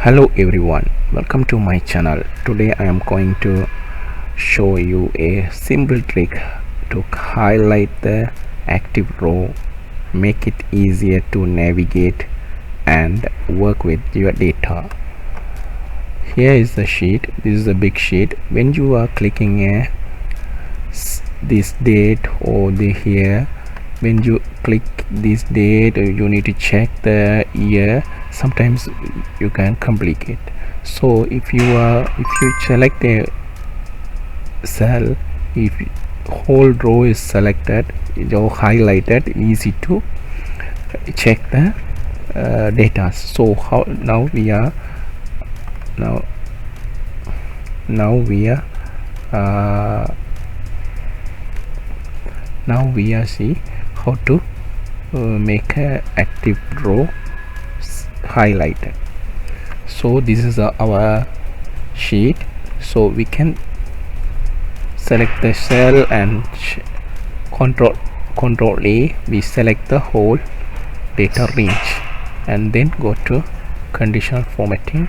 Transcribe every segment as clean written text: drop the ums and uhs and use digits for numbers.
Hello everyone, welcome to my channel. Today I am going to show you a simple trick to highlight the active row, make it easier to navigate and work with your data. Here is the sheet. This is a big sheet. When you are clicking this date or the here, when you click this date, you need to check the year. Sometimes you can complicate. So if you select a cell, if whole row is selected or highlighted, easy to check the data. So how now we are see how to make a active row highlighted. So this is our sheet. So we can select the cell and control A, we select the whole data range and then go to conditional formatting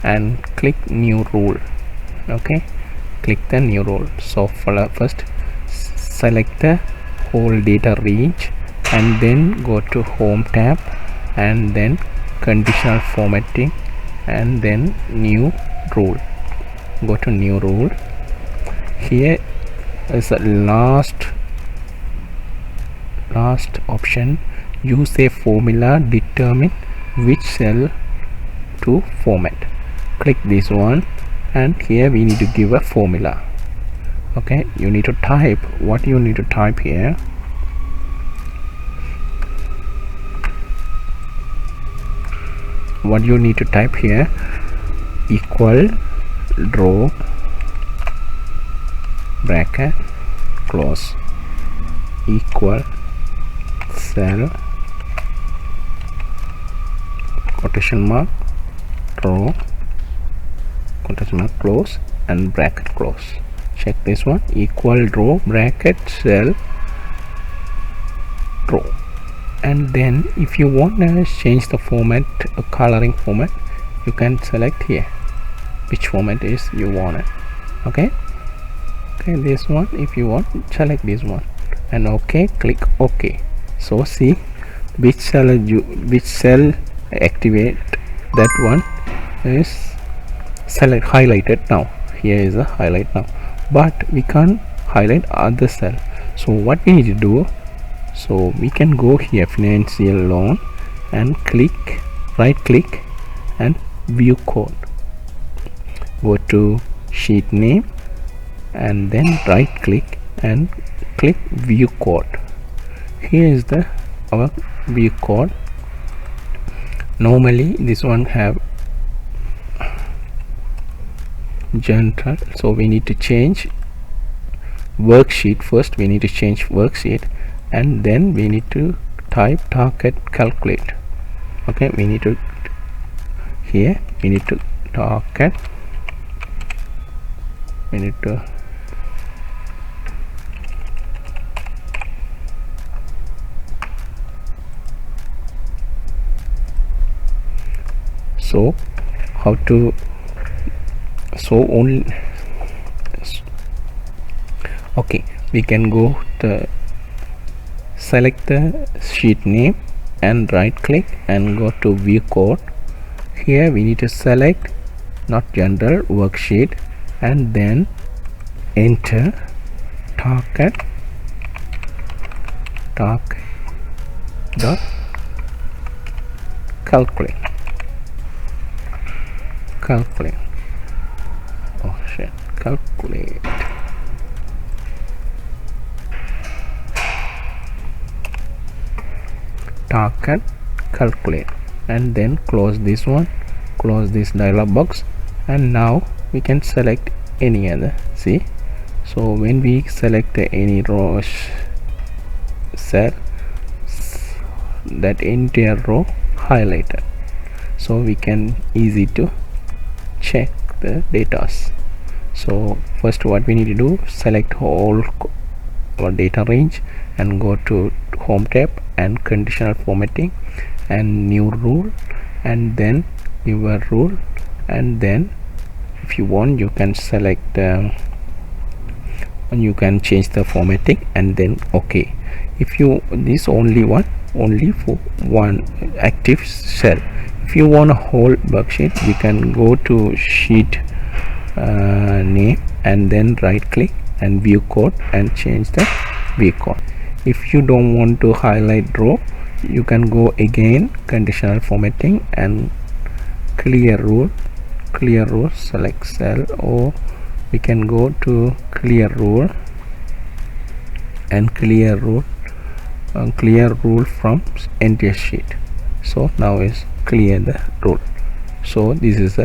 and click new rule. Okay, click the new rule. So first select the whole data range and then go to home tab and then conditional formatting and then new rule. Go to new rule. Here is the last option. Use a formula, determine which cell to format. Click this one and here we need to give a formula. Okay, you need to type what you need to type here. What you need to type here, equal row bracket close equal cell quotation mark row quotation mark close and bracket close. Check this one, equal row bracket cell row. And then if you want to change the format, coloring format, you can select here which format is you want it. Okay, this one, if you want, select this one and okay, click OK. So see which cell activate, that one is select highlighted now. Here is a highlight now, but we can't highlight other cell. So what we need to do, so we can go here financial loan and right click and view code. Go to sheet name and then right click and click view code. Here is our view code. Normally this one have general, so we need to change worksheet. First we need to change worksheet and then we need to type target calculate. Okay, we need to target, we need to so how to only okay, we can go to select the sheet name and right click and go to view code. Here we need to select not general worksheet and then enter target dot calculate. Oh shit, calculate. Target calculate and then close this one, close this dialog box, and now we can select any other. See, so when we select any row cell, that entire row highlighted, so we can easy to check the data. So first what we need to do, select whole our data range and go to home tab and conditional formatting and new rule and then your rule and then if you want you can select and you can change the formatting and then OK. If you this only for one active cell. If you want a whole worksheet, you can go to sheet name and then right click and view code and change the view code. If you don't want to highlight row, you can go again conditional formatting and clear rule, select cell, or we can go to clear rule and clear rule from entire sheet. So now is clear the rule. So this is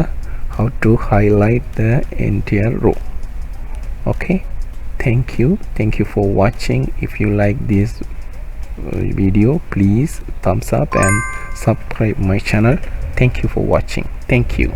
how to highlight the entire row. Okay, thank you for watching. If you like this video, please thumbs up and subscribe my channel. Thank you for watching. Thank you.